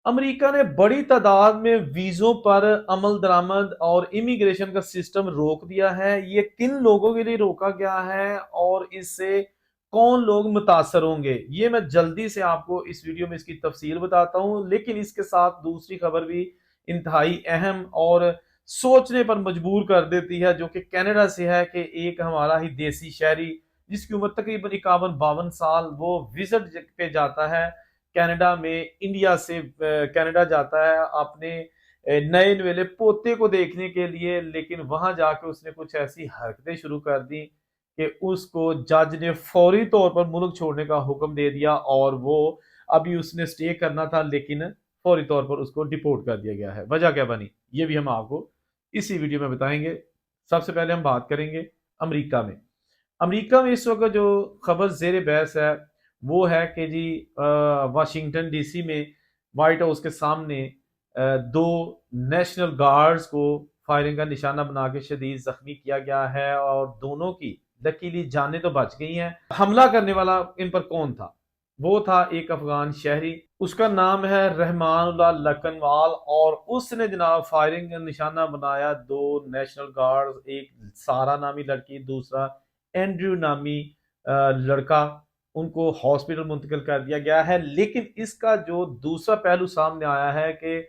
امریکہ نے بڑی تعداد میں ویزوں پر عمل درآمد اور امیگریشن کا سسٹم روک دیا ہے۔ یہ کن لوگوں کے لیے روکا گیا ہے اور اس سے کون لوگ متاثر ہوں گے، یہ میں جلدی سے آپ کو اس ویڈیو میں اس کی تفصیل بتاتا ہوں، لیکن اس کے ساتھ دوسری خبر بھی انتہائی اہم اور سوچنے پر مجبور کر دیتی ہے، جو کہ کینیڈا سے ہے کہ ایک ہمارا ہی دیسی شہری جس کی عمر تقریباً 51-52 سال، وہ وزٹ پہ جاتا ہے کینیڈا میں، انڈیا سے کینیڈا جاتا ہے اپنے نئے نویلے پوتے کو دیکھنے کے لیے، لیکن وہاں جا کے اس نے کچھ ایسی حرکتیں شروع کر دی کہ اس کو جج نے فوری طور پر ملک چھوڑنے کا حکم دے دیا، اور وہ ابھی اس نے سٹے کرنا تھا لیکن فوری طور پر اس کو ڈیپورٹ کر دیا گیا ہے۔ وجہ کیا بنی یہ بھی ہم آپ کو اسی ویڈیو میں بتائیں گے۔ سب سے پہلے ہم بات کریں گے امریکہ میں۔ امریکہ میں اس وقت جو خبر زیر بحث ہے وہ ہے کہ جی واشنگٹن ڈی سی میں وائٹ ہاؤس کے سامنے دو نیشنل گارڈز کو فائرنگ کا نشانہ بنا کے شدید زخمی کیا گیا ہے، اور دونوں کی لکیلی جانیں تو بچ گئی ہیں۔ حملہ کرنے والا ان پر کون تھا؟ وہ تھا ایک افغان شہری، اس کا نام ہے رحمان اللہ لکنوال، اور اس نے جناب فائرنگ کا نشانہ بنایا دو نیشنل گارڈز، ایک سارا نامی لڑکی، دوسرا اینڈریو نامی لڑکا۔ ان کو ہاسپٹل منتقل کر دیا گیا ہے، لیکن اس کا جو دوسرا پہلو سامنے آیا ہے کہ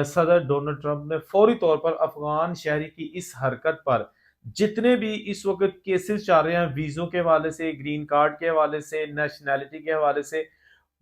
صدر ڈونلڈ ٹرمپ نے فوری طور پر افغان شہری کی اس حرکت پر جتنے بھی اس وقت کیسز چل رہے ہیں ویزوں کے حوالے سے، گرین کارڈ کے حوالے سے، نیشنلٹی کے حوالے سے،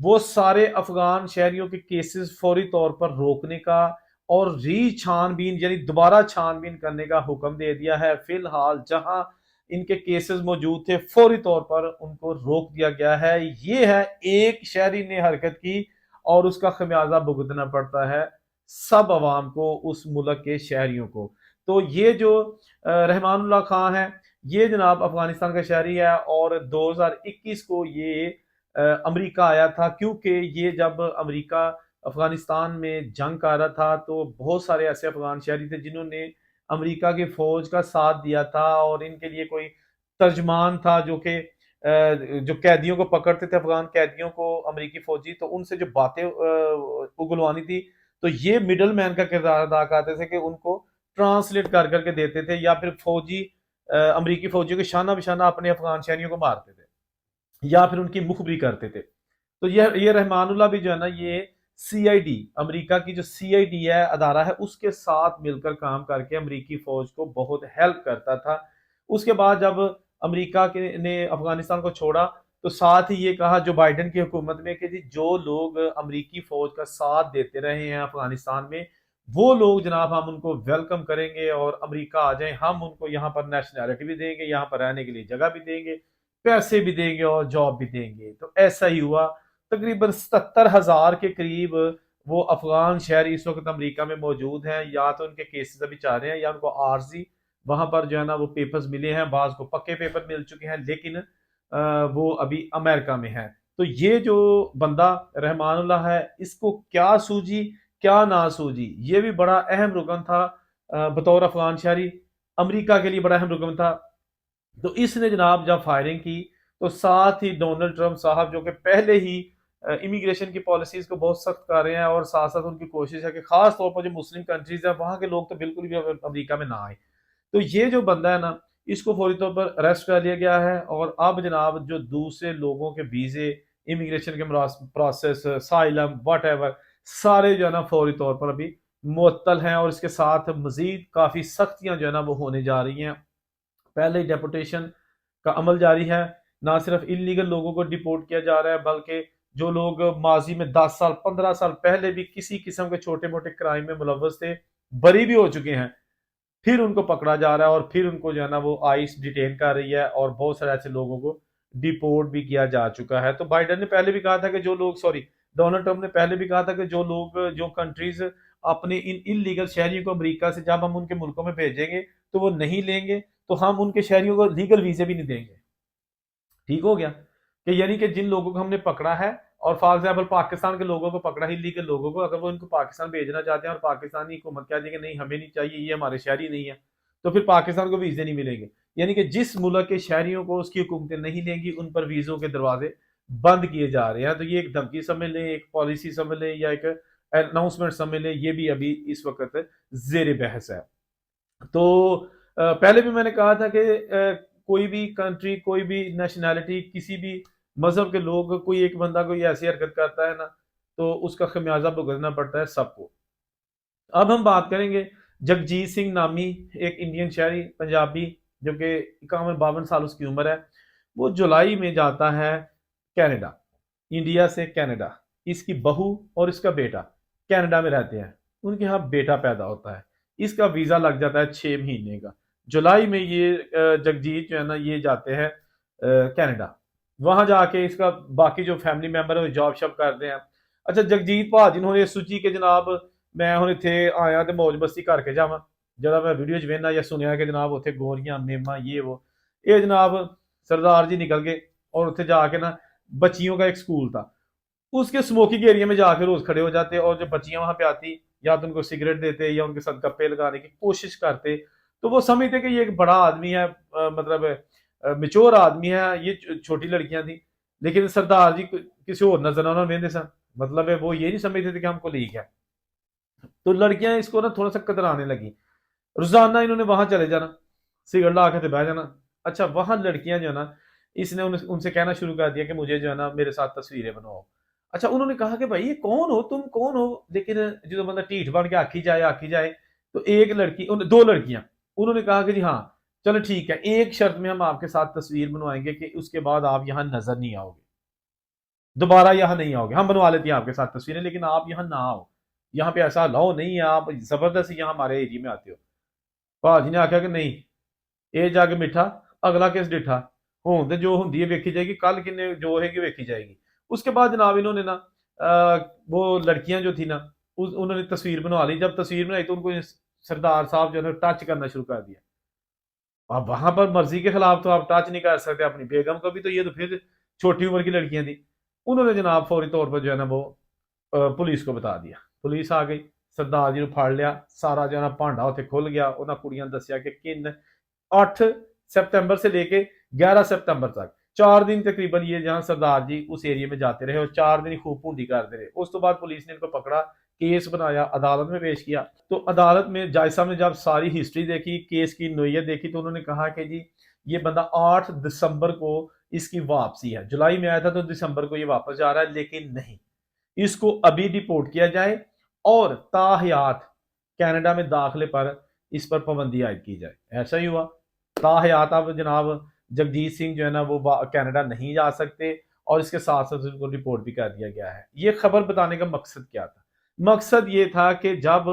وہ سارے افغان شہریوں کے کیسز فوری طور پر روکنے کا اور ری چھان بین یعنی دوبارہ چھان بین کرنے کا حکم دے دیا ہے۔ فی الحال جہاں ان کے کیسز موجود تھے فوری طور پر ان کو روک دیا گیا ہے۔ یہ ہے ایک شہری نے حرکت کی اور اس کا خمیازہ بھگتنا پڑتا ہے سب عوام کو، اس ملک کے شہریوں کو۔ تو یہ جو رحمان اللہ خان ہے یہ جناب افغانستان کا شہری ہے، اور 2021 کو یہ امریکہ آیا تھا، کیونکہ یہ جب امریکہ افغانستان میں جنگ کر رہا تھا تو بہت سارے ایسے افغان شہری تھے جنہوں نے امریکہ کی فوج کا ساتھ دیا تھا، اور ان کے لیے کوئی ترجمان تھا جو کہ جو قیدیوں کو پکڑتے تھے، افغان قیدیوں کو امریکی فوجی، تو ان سے جو باتیں اگلوانی تھی تو یہ مڈل مین کا کردار ادا کرتے تھے کہ ان کو ٹرانسلیٹ کر کر کے دیتے تھے، یا پھر فوجی امریکی فوجیوں کے شانہ بشانہ اپنے افغان شہریوں کو مارتے تھے یا پھر ان کی مخبری کرتے تھے۔ تو یہ رحمان اللہ بھی جو ہے نا، یہ سی آئی ڈی، امریکہ کی جو سی آئی ڈی ہے ادارہ ہے، اس کے ساتھ مل کر کام کر کے امریکی فوج کو بہت ہیلپ کرتا تھا۔ اس کے بعد جب امریکہ نے افغانستان کو چھوڑا تو ساتھ ہی یہ کہا جو بائیڈن کی حکومت میں کہ جی جو لوگ امریکی فوج کا ساتھ دیتے رہے ہیں افغانستان میں، وہ لوگ جناب ہم ان کو ویلکم کریں گے اور امریکہ آ جائیں، ہم ان کو یہاں پر نیشنلٹی بھی دیں گے، یہاں پر رہنے کے لیے جگہ بھی دیں گے، پیسے بھی دیں گے اور جاب بھی دیں گے۔ تو ایسا ہی ہوا، تقریباً 77,000 کے قریب وہ افغان شہری اس وقت امریکہ میں موجود ہیں، یا تو ان کے کیسز ابھی چل رہے ہیں یا ان کو عارضی وہاں پر جو ہے نا وہ پیپرز ملے ہیں، بعض کو پکے پیپر مل چکے ہیں، لیکن وہ ابھی امریکہ میں ہے۔ تو یہ جو بندہ رحمان اللہ ہے اس کو کیا سوجی کیا نہ سوجی، یہ بھی بڑا اہم رکن تھا بطور افغان شہری، امریکہ کے لیے بڑا اہم رکن تھا۔ تو اس نے جناب جب فائرنگ کی تو ساتھ ہی ڈونلڈ ٹرمپ صاحب جو کہ پہلے ہی امیگریشن کی پالیسیز کو بہت سخت کر رہے ہیں، اور ساتھ ساتھ ان کی کوشش ہے کہ خاص طور پر جو مسلم کنٹریز ہیں وہاں کے لوگ تو بالکل بھی امریکہ میں نہ آئیں، تو یہ جو بندہ ہے نا اس کو فوری طور پر اریسٹ کر لیا گیا ہے، اور اب جناب جو دوسرے لوگوں کے ویزے، امیگریشن کے پروسیس، سائلم واٹ ایور، سارے جو ہے نا فوری طور پر ابھی معطل ہیں، اور اس کے ساتھ مزید کافی سختیاں جو ہے نا وہ ہونے جا رہی ہیں۔ پہلے ڈیپوٹیشن کا عمل جاری ہے، نہ صرف انلیگل لوگوں کو ڈیپورٹ کیا جا رہا ہے بلکہ جو لوگ ماضی میں 10 سال 15 سال پہلے بھی کسی قسم کے چھوٹے موٹے کرائم میں ملوث تھے، بری بھی ہو چکے ہیں، پھر ان کو پکڑا جا رہا ہے، اور پھر ان کو جو ہے نا وہ آئس ڈیٹین کر رہی ہے، اور بہت سارے ایسے لوگوں کو ڈیپورٹ بھی کیا جا چکا ہے۔ تو بائیڈن نے پہلے بھی کہا تھا کہ جو لوگ ڈونلڈ ٹرمپ نے پہلے بھی کہا تھا کہ جو لوگ جو کنٹریز اپنے ان انلیگل شہریوں کو امریکہ سے جب ہم ان کے ملکوں میں بھیجیں گے تو وہ نہیں لیں گے تو ہم ان کے شہریوں کو لیگل ویزے بھی نہیں دیں گے۔ ٹھیک ہو گیا کہ یعنی کہ جن لوگوں کو ہم نے پکڑا ہے، اور فار ایگزامپل پاکستان کے لوگوں کو پکڑا ہے، لیگل لوگوں کو، اگر وہ ان کو پاکستان بھیجنا چاہتے ہیں اور پاکستانی حکومت کہہ دے کہ نہیں ہمیں نہیں چاہیے، یہ ہمارے شہری نہیں ہے، تو پھر پاکستان کو ویزے نہیں ملیں گے۔ یعنی کہ جس ملک کے شہریوں کو اس کی حکومتیں نہیں لیں گی ان پر ویزوں کے دروازے بند کیے جا رہے ہیں۔ تو یہ ایک دھمکی سمجھ لیں، ایک پالیسی سمجھ لیں، یا ایک اناؤنسمنٹ سمجھ لیں، یہ بھی ابھی اس وقت زیر بحث ہے۔ تو پہلے بھی میں نے کہا تھا کہ کوئی بھی کنٹری، کوئی بھی نیشنلٹی، کسی بھی مذہب کے لوگ، کوئی ایک بندہ کوئی ایسی حرکت کرتا ہے نا تو اس کا خمیازہ بھگتنا پڑتا ہے سب کو۔ اب ہم بات کریں گے جگجیت سنگھ نامی ایک انڈین شہری پنجابی، جو کہ 51-52 سال اس کی عمر ہے، وہ جولائی میں جاتا ہے کینیڈا، انڈیا سے کینیڈا۔ اس کی بہو اور اس کا بیٹا کینیڈا میں رہتے ہیں، ان کے ہاں بیٹا پیدا ہوتا ہے، اس کا ویزا لگ جاتا ہے 6 مہینے کا۔ جولائی میں یہ جگجیت جو ہے نا یہ جاتے ہیں کینیڈا، وہاں جا کے اس کا باقی جو فیملی ممبر ہے جاب شاب کرتے ہیں۔ اچھا جگجیت بھا جنہوں نے سوچی کہ جناب میں ہوں اتنے آیا تو موج مستی کر کے جاواں، جب میں ویڈیو وہنا یا سنیا کہ جناب اتنے گوریاں میما یہ وہ، یہ جناب سردار جی نکل گئے اور اتنے جا کے نا بچیوں کا ایک سکول تھا، اس کے سموکنگ ایریا میں جا کے روز کھڑے ہو جاتے، اور جو بچیاں وہاں پہ آتی یا تو ان کو سگریٹ دیتے یا ان کے ساتھ گپے لگانے کی کوشش کرتے، تو وہ سمجھتے کہ یہ ایک بڑا آدمی ہے، مطلب میچور آدمی ہے، یہ چھوٹی لڑکیاں تھیں۔ لیکن سردار جی کسی اور نظر نہ وہندے سن، مطلب ہے وہ یہ نہیں سمجھتے تھے کہ ہم کو لیک ہے۔ تو لڑکیاں اس کو نا تھوڑا سا کترانے لگی، روزانہ انہوں نے وہاں چلے جانا، سگریٹ لا کے بہ جانا۔ اچھا وہاں لڑکیاں جو ہے نا، اس نے ان سے کہنا شروع کر دیا کہ مجھے جو ہے نا میرے ساتھ تصویریں بنواؤ۔ اچھا انہوں نے کہا کہ بھائی یہ کون ہو تم، کون ہو؟ لیکن جو بندہ ٹھیٹ بن کے آکھی جائے تو ایک لڑکی، دو لڑکیاں، انہوں نے کہا کہ جی ہاں چلو ٹھیک ہے، ایک شرط میں ہم آپ کے ساتھ تصویر بنوائیں گے کہ اس کے بعد آپ یہاں نظر نہیں آؤ گے، دوبارہ یہاں نہیں آؤ گے، ہم بنوا لیتے ہیں آپ کے ساتھ تصویریں لیکن آپ یہاں نہ آؤ، یہاں پہ ایسا لاؤ نہیں ہے، آپ زبردستی یہاں ہمارے ایریے میں آتے ہو۔ بھاجی نے آخیا کہ نہیں، یہ جا کے میٹھا اگلا کس ڈٹھا، ہوں تو جو ہوندی ہے ویکھی جائے گی، کل کنے جو ہے گی ویکھی جائے گی۔ اس کے بعد جناب انہوں نے نا وہ لڑکیاں جو تھی نا انہوں نے تصویر بنوا لی، جب تصویر بنائی تو ان کو سردار صاحب جو ہے نا ٹچ کرنا شروع کر دیا۔ اب وہاں پر مرضی کے خلاف تو آپ ٹچ نہیں کر سکتے اپنی بیگم کو بھی، تو یہ تو پھر چھوٹی عمر کی لڑکیاں تھیں۔ انہوں نے جناب فوری طور پر جو ہے نا وہ پولیس کو بتا دیا، پولیس آ گئی، سردار جی نے پھاڑ لیا، سارا جو ہے نا بھانڈا اتنے کھل گیا۔ انہاں کڑیاں دسیا کہ کن 8 سپتمبر سے لے کے 11 سپتمبر تک 4 دن تقریباً یہ جہاں سردار جی اس ایریے میں جاتے رہے اور 4 دن خوب پونڈی کرتے رہے۔ اس تو بعد پولیس نے ان کو پکڑا، کیس بنایا، عدالت میں پیش کیا۔ تو عدالت میں جج صاحب نے جب ساری ہسٹری دیکھی، کیس کی نوعیت دیکھی، تو انہوں نے کہا کہ جی یہ بندہ 8 دسمبر کو اس کی واپسی ہے، جولائی میں آیا تھا تو دسمبر کو یہ واپس جا رہا ہے، لیکن نہیں، اس کو ابھی ڈیپورٹ کیا جائے اور تاحیات کینیڈا میں داخلے پر اس پر پابندی عائد کی جائے۔ ایسا ہی ہوا، تاحیات اب جناب جگجیت سنگھ جو ہے نا وہ کینیڈا نہیں جا سکتے، اور اس کے ساتھ ساتھ ان کو رپورٹ بھی کر دیا گیا ہے۔ یہ خبر بتانے کا مقصد کیا تھا؟ مقصد یہ تھا کہ جب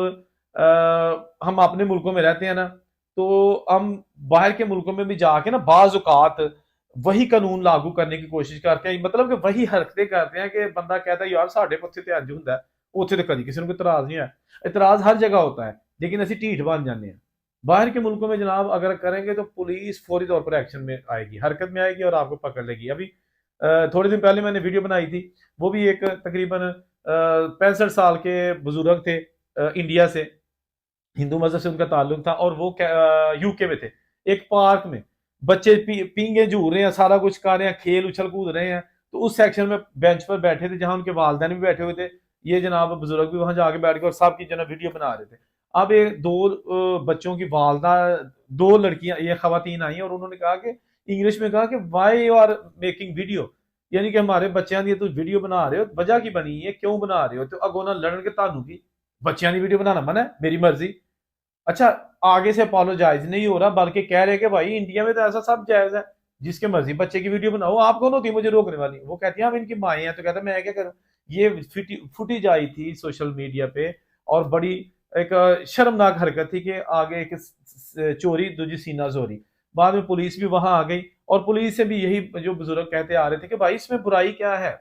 ہم اپنے ملکوں میں رہتے ہیں نا تو ہم باہر کے ملکوں میں بھی جا کے نا بعض اوقات وہی قانون لاگو کرنے کی کوشش کرتے ہیں، مطلب کہ وہی حرکتیں کرتے ہیں کہ بندہ کہتا ہے یار ساڈے پتھے تے انج ہوندا ہے، اوتھے تے کدی کسی کو اعتراض نہیں ہے۔ اعتراض ہر جگہ ہوتا ہے لیکن اسی ٹھیٹ بن جانے ہیں۔ باہر کے ملکوں میں جناب اگر کریں گے تو پولیس فوری طور پر ایکشن میں آئے گی، حرکت میں آئے گی اور آپ کو پکڑ لے گی۔ ابھی تھوڑے دن پہلے میں نے ویڈیو بنائی تھی، وہ بھی ایک تقریباً 65 سال کے بزرگ تھے انڈیا سے، ہندو مذہب سے ان کا تعلق تھا، اور وہ یو کے میں تھے، ایک پارک میں بچے پینگے جھول رہے ہیں، سارا کچھ کر رہے ہیں، کھیل اچھل کود رہے ہیں، تو اس سیکشن میں بینچ پر بیٹھے تھے جہاں ان کے والدین بھی بیٹھے ہوئے تھے، یہ جناب بزرگ بھی وہاں جا کے بیٹھ کے اور سب کی جناب ویڈیو بنا رہے تھے۔ اب یہ 2 بچوں کی والدہ، 2 لڑکیاں، یہ خواتین آئی ہیں اور انہوں نے کہا کہ انگلش میں کہا کہ why you are making video, یعنی کہ ہمارے بچیاں دی تو ویڈیو بنا رہے ہو، وجہ کی بنی ہے، کیوں بنا رہے ہو؟ تو اگوں نہ لڑن کے تانوں کی بچیاں دی ویڈیو بنانا منع ہے، میری مرضی۔ اچھا آگے سے اپولوجائز نہیں ہو رہا بلکہ کہہ رہے کہ بھائی انڈیا میں تو ایسا سب جائز ہے، جس کے مرضی بچے کی ویڈیو بناؤ، آپ کون ہوتی ہے مجھے روکنے والی؟ وہ کہتی ہیں ہم ان کی مائیں ہیں، تو کہتا ہے میں کیا کروں؟ یہ فوٹیج آئی تھی سوشل میڈیا پہ، اور بڑی ایک شرمناک حرکت تھی کہ آگے ایک چوری دوجی سینہ زوری۔ بعد میں پولیس بھی وہاں آ گئی اور پولیس سے بھی یہی جو بزرگ کہتے آ رہے تھے کہ بھائی اس میں برائی کیا ہے،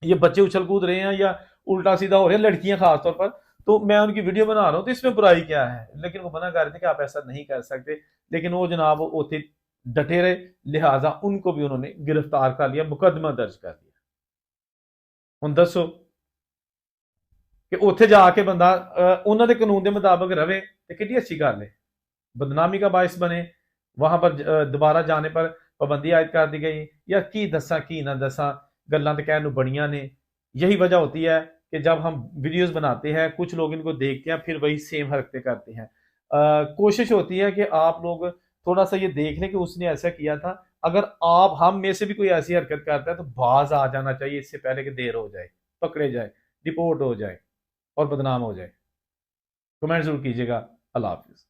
یہ بچے اچھل کود رہے ہیں یا الٹا سیدھا ہو رہے ہیں، لڑکیاں خاص طور پر، تو میں ان کی ویڈیو بنا رہا ہوں تو اس میں برائی کیا ہے؟ لیکن وہ منع کر رہے تھے کہ آپ ایسا نہیں کر سکتے، لیکن وہ جناب اوتھے ڈٹے رہے، لہٰذا ان کو بھی انہوں نے گرفتار کر لیا، مقدمہ درج کر دیا۔ ہن دسو کہ اوتھے جا کے بندہ انہوں نے قانون کے مطابق رہے تو کتنی اچھی گل ہے، بدنامی کا باعث بنے، وہاں پر دوبارہ جانے پر پابندی عائد کر دی گئی۔ یا کی دساں کی نہ دساں، گلاں تے کہن نوں بڑیاں نے، یہی وجہ ہوتی ہے کہ جب ہم ویڈیوز بناتے ہیں کچھ لوگ ان کو دیکھتے ہیں پھر وہی سیم حرکتیں کرتے ہیں. کوشش ہوتی ہے کہ آپ لوگ تھوڑا سا یہ دیکھ لیں کہ اس نے ایسا کیا تھا. اگر آپ ہم میں سے بھی کوئی ایسی حرکت کرتا ہے تو باز آ جانا چاہیے اس سے پہلے کہ دیر ہو جائے، پکڑے جائے، رپورٹ ہو جائے اور بدنام ہو جائے. کمنٹ ضرور کیجیے گا. اللہ حافظ.